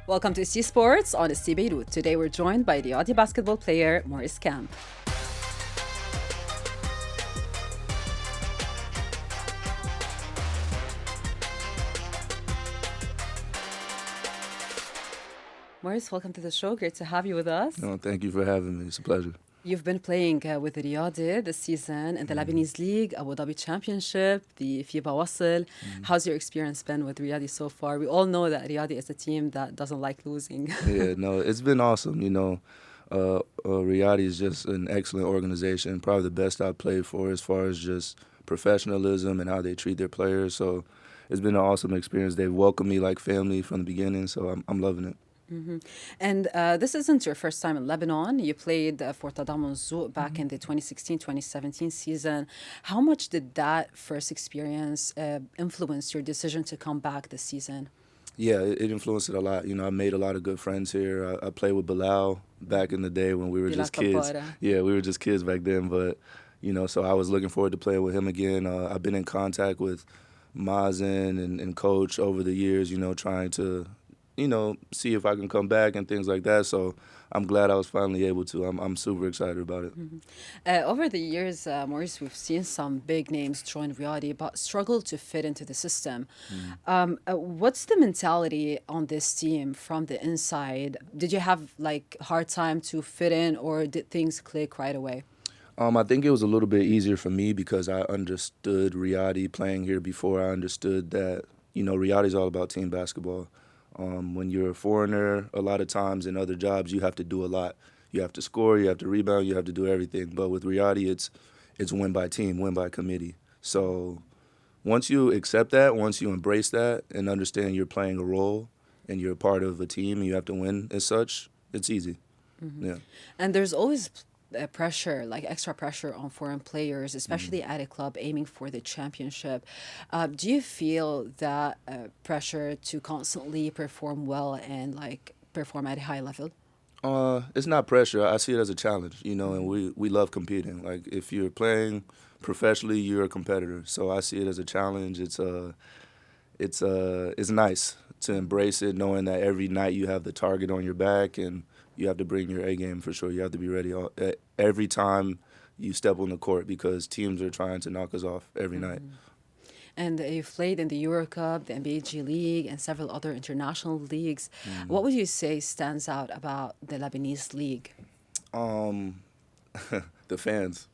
Welcome to Ici Sports on Ici Beyrouth. Today we're joined by Riyadi basketball player Maurice Kemp. Maurice, welcome to the show. Great to have you with us. No, thank you for having me. It's a pleasure. You've been playing with Riyadi this season in the Lebanese League, Abu Dhabi Championship, the FIBA Wasl. How's your experience been with Riyadi so far? We all know that Riyadi is a team that doesn't like losing. Yeah, no, it's been awesome. Riyadi is just an excellent organization, probably the best I've played for as far as just professionalism and how they treat their players. So it's been an awesome experience. They've welcomed me like family from the beginning, so I'm loving it. And this isn't your first time in Lebanon. You played for Tadamun Zouk back in the 2016-2017 season. How much did that first experience influence your decision to come back this season? Yeah, it influenced it a lot. I made a lot of good friends here. I played with Bilal back in the day when we were just kids. Yeah, we were just kids back then. But, so I was looking forward to playing with him again. I've been in contact with Mazen and Coach over the years, trying to see if I can come back and things like that. So I'm glad I was finally able to. I'm super excited about it. Over the years, Maurice, we've seen some big names join Riyadi but struggle to fit into the system. What's the mentality on this team from the inside? Did you have hard time to fit in, or did things click right away? I think it was a little bit easier for me because I understood Riyadi playing here before. I understood that, Riyadi's all about team basketball. When you're a foreigner, a lot of times in other jobs, you have to do a lot. You have to score, you have to rebound, you have to do everything. But with Riyadi, it's win by team, win by committee. So once you accept that, once you embrace that and understand you're playing a role and you're a part of a team and you have to win as such, it's easy. Yeah. And there's always pressure, extra pressure on foreign players, especially at a club aiming for the championship. Do you feel that pressure to constantly perform well and perform at a high level? It's not pressure. I see it as a challenge, and we love competing. Like if you're playing professionally, you're a competitor. So I see it as a challenge. It's nice to embrace it, knowing that every night you have the target on your back and you have to bring your A game for sure. You have to be ready every time you step on the court because teams are trying to knock us off every night. And you've played in the Euro Cup, the NBA G League, and several other international leagues. What would you say stands out about the Lebanese league? The fans.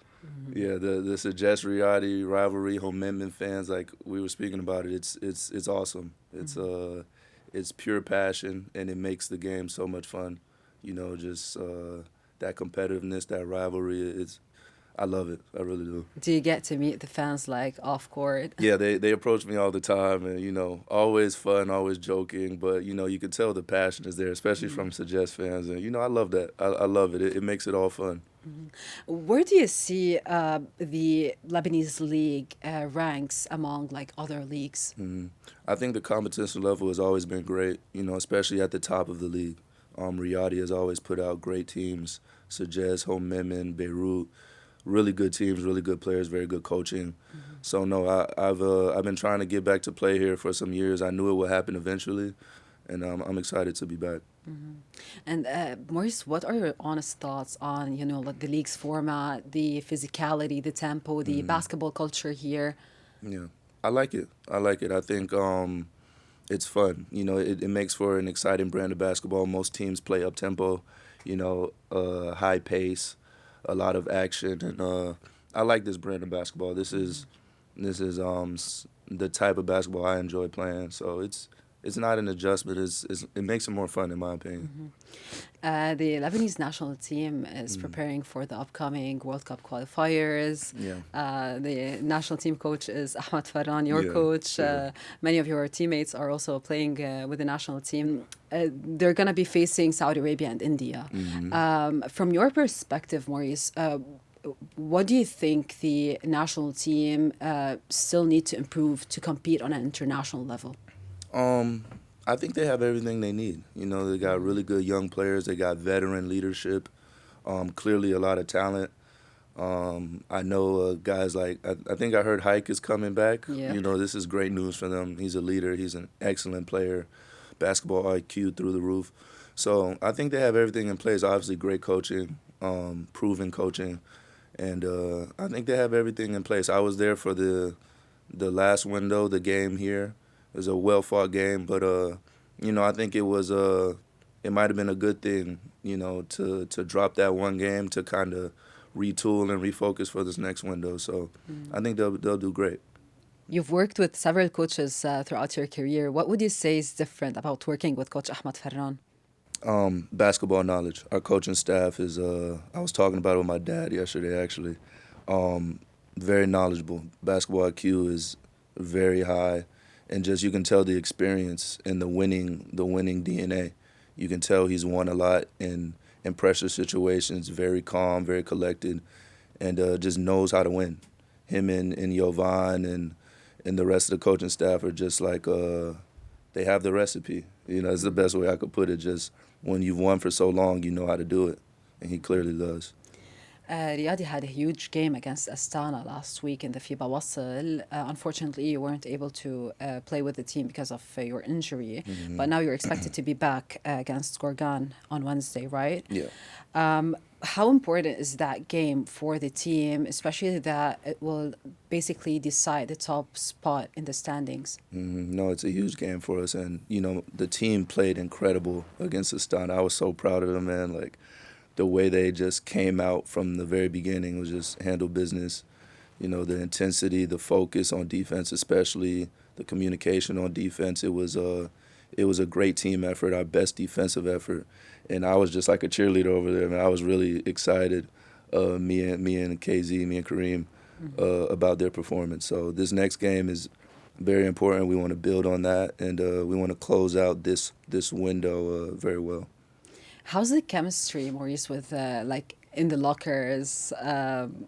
Yeah, the Sagesse Riyadi rivalry, Homemden fans, like we were speaking about it, it's awesome. It's pure passion, and it makes the game so much fun. That competitiveness, that rivalry, I love it. I really do. Do you get to meet the fans off court? Yeah, they approach me all the time, and always fun, always joking. But you can tell the passion is there, especially from Sagesse fans, and I love that. I love it. It makes it all fun. Where do you see the Lebanese league ranks among other leagues? I think the competition level has always been great. Especially at the top of the league. Riyadi has always put out great teams. Sagesse, Homemden, Beirut, really good teams, really good players, very good coaching. So no, I've been trying to get back to play here for some years. I knew it would happen eventually, and I'm excited to be back. And Maurice, what are your honest thoughts on the league's format, the physicality, the tempo, the basketball culture here? Yeah, I like it. I think it's fun. It makes for an exciting brand of basketball. Most teams play up tempo, high pace, a lot of action, and I like this brand of basketball. This is the type of basketball I enjoy playing. So it's not an adjustment. It makes it more fun, in my opinion. The Lebanese national team is preparing for the upcoming World Cup qualifiers. Yeah. The national team coach is Ahmad Farran, your coach. Yeah. Many of your teammates are also playing with the national team. They're going to be facing Saudi Arabia and India. From your perspective, Maurice, what do you think the national team still need to improve to compete on an international level? I think they have everything they need. They got really good young players. They got veteran leadership. Clearly a lot of talent. I know guys I think I heard Hike is coming back. Yeah. This is great news for them. He's a leader. He's an excellent player. basketball IQ through the roof. So I think they have everything in place. Obviously, great coaching, proven coaching, and I think they have everything in place. I was there for the last window, the game here. It was a well-fought game, but I think it might have been a good thing, to drop that one game to kind of retool and refocus for this next window. So I think they'll do great. You've worked with several coaches throughout your career. What would you say is different about working with Coach Ahmed Ferran? Basketball knowledge. Our coaching staff is, I was talking about it with my dad yesterday, actually. Very knowledgeable. Basketball IQ is very high. And just you can tell the experience and the winning DNA. You can tell he's won a lot in pressure situations, very calm, very collected, and just knows how to win. Him and Jovan and the rest of the coaching staff are just like, they have the recipe. It's the best way I could put it. Just when you've won for so long, you know how to do it, and he clearly does. Riyadi had a huge game against Astana last week in the FIBA Wassel. Unfortunately, you weren't able to play with the team because of your injury, but now you're expected to be back against Gorgan on Wednesday, right? Yeah. How important is that game for the team, especially that it will basically decide the top spot in the standings? No, it's a huge game for us, and the team played incredible against Astana. I was so proud of them, man. Like, the way they just came out from the very beginning was just handle business. The intensity, the focus on defense, especially the communication on defense. It was a great team effort, our best defensive effort, and I was just like a cheerleader over there. Man, I was really excited. Me and KZ, me and Kareem, about their performance. So this next game is very important. We want to build on that, and we want to close out this window very well. How's the chemistry, Maurice, with in the lockers?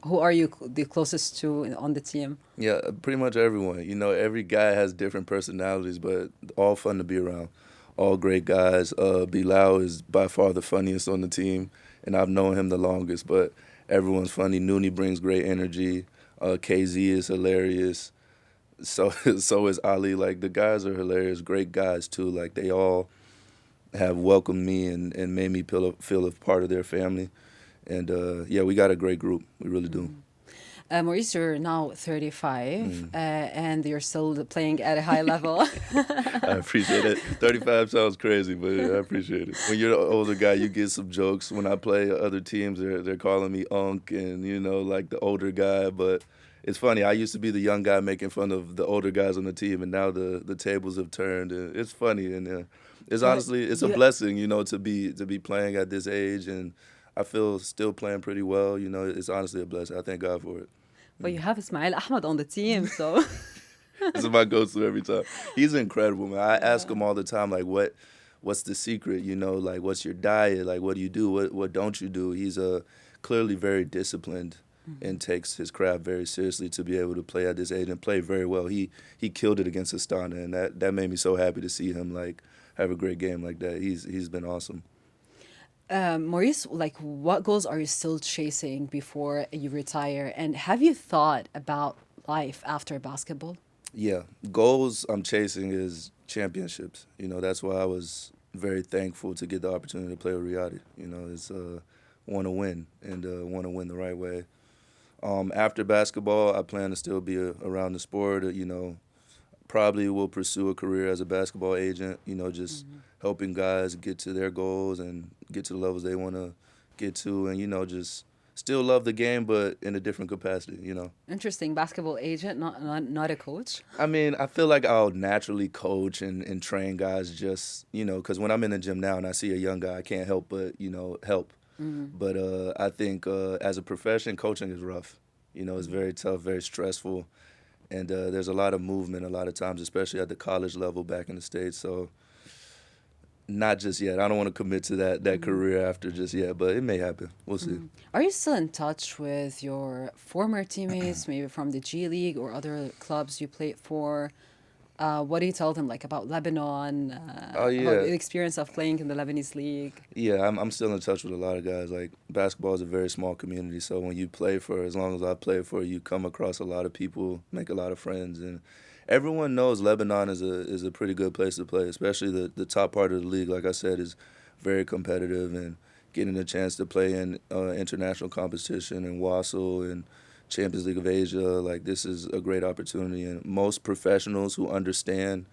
Who are you the closest to on the team? Yeah, pretty much everyone. Every guy has different personalities, but all fun to be around. All great guys. Bilal is by far the funniest on the team, and I've known him the longest, but everyone's funny. Nooney brings great energy. KZ is hilarious. So is Ali. Like, the guys are hilarious. Great guys, too. Like, they all have welcomed me and made me feel a part of their family. And, we got a great group. We really do. Maurice, you're now 35, and you're still playing at a high level. I appreciate it. 35 sounds crazy, but I appreciate it. When you're an older guy, you get some jokes. When I play other teams, they're calling me Unk and, like the older guy. But it's funny. I used to be the young guy making fun of the older guys on the team, and now the tables have turned. And it's funny, and it's honestly a blessing, to be playing at this age, and I feel still playing pretty well. It's honestly a blessing. I thank God for it. Well, you have Ismail Ahmed on the team, so. This is my go-to every time. He's incredible, man. I ask him all the time, like, what's the secret? Like, what's your diet? Like, what do you do? What don't you do? He's clearly very disciplined and takes his craft very seriously to be able to play at this age and play very well. He killed it against Astana, and that made me so happy to see him have a great game like that. He's been awesome. Maurice, what goals are you still chasing before you retire? And have you thought about life after basketball? Yeah, goals I'm chasing is championships. That's why I was very thankful to get the opportunity to play with Riyadi. It's want to win and want to win the right way. After basketball, I plan to still be around the sport. Probably will pursue a career as a basketball agent, just helping guys get to their goals and get to the levels they want to get to, and, just still love the game, but in a different capacity, Interesting. Basketball agent, not a coach? I mean, I feel like I'll naturally coach and train guys just, because when I'm in the gym now and I see a young guy, I can't help but, help. But I think as a profession, coaching is rough. It's very tough, very stressful. And there's a lot of movement a lot of times, especially at the college level back in the States. So not just yet. I don't want to commit to that career after just yet, but it may happen. We'll see. Are you still in touch with your former teammates, maybe from the G League or other clubs you played for? What do you tell them about Lebanon, about the experience of playing in the Lebanese league? Yeah, I'm still in touch with a lot of guys. Like, basketball is a very small community, so when you play for, as long as I play for, you come across a lot of people, make a lot of friends, and everyone knows Lebanon is a pretty good place to play, especially the top part of the league. Like I said, is very competitive, and getting a chance to play in international competition in Wassel and Champions League of Asia, like this is a great opportunity. And most professionals who understand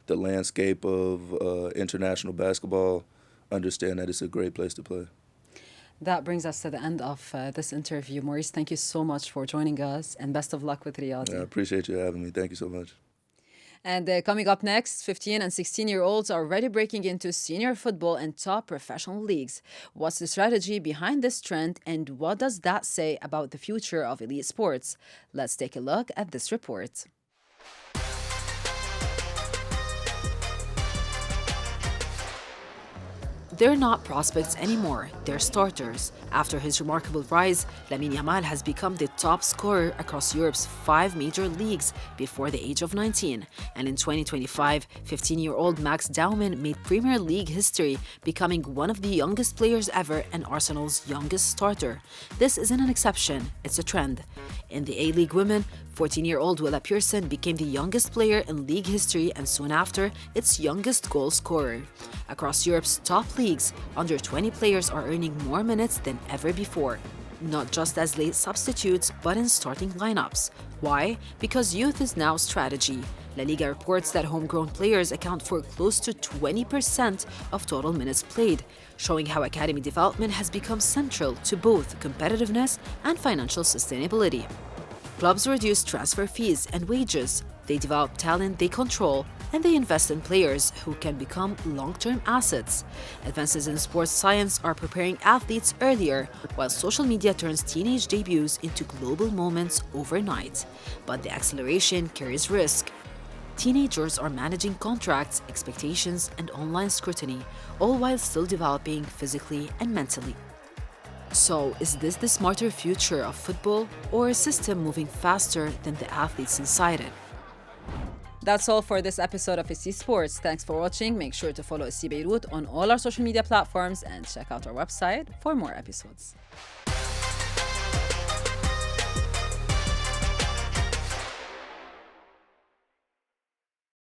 the landscape of international basketball understand that it's a great place to play. That brings us to the end of this interview. Maurice, thank you so much for joining us, and best of luck with Riyadi. I appreciate you having me. Thank you so much. And coming up next, 15 and 16-year-olds are already breaking into senior football and top professional leagues. What's the strategy behind this trend, and what does that say about the future of elite sports? Let's take a look at this report. They're not prospects anymore, they're starters. After his remarkable rise, Lamine Yamal has become the top scorer across Europe's 5 major leagues before the age of 19. And in 2025, 15-year-old Max Dauman made Premier League history, becoming one of the youngest players ever and Arsenal's youngest starter. This isn't an exception, it's a trend. In the A-League Women, 14-year-old Willa Pearson became the youngest player in league history and soon after, its youngest goal scorer. Across Europe's top leagues, under 20 players are earning more minutes than ever before. Not just as late substitutes, but in starting lineups. Why? Because youth is now strategy. La Liga reports that homegrown players account for close to 20% of total minutes played, showing how academy development has become central to both competitiveness and financial sustainability. Clubs reduce transfer fees and wages, they develop talent they control, and they invest in players who can become long-term assets. Advances in sports science are preparing athletes earlier, while social media turns teenage debuts into global moments overnight. But the acceleration carries risk. Teenagers are managing contracts, expectations, and online scrutiny, all while still developing physically and mentally. So, is this the smarter future of football, or a system moving faster than the athletes inside it? That's all for this episode of Ici Sports. Thanks for watching. Make sure to follow Ici Beyrouth on all our social media platforms and check out our website for more episodes.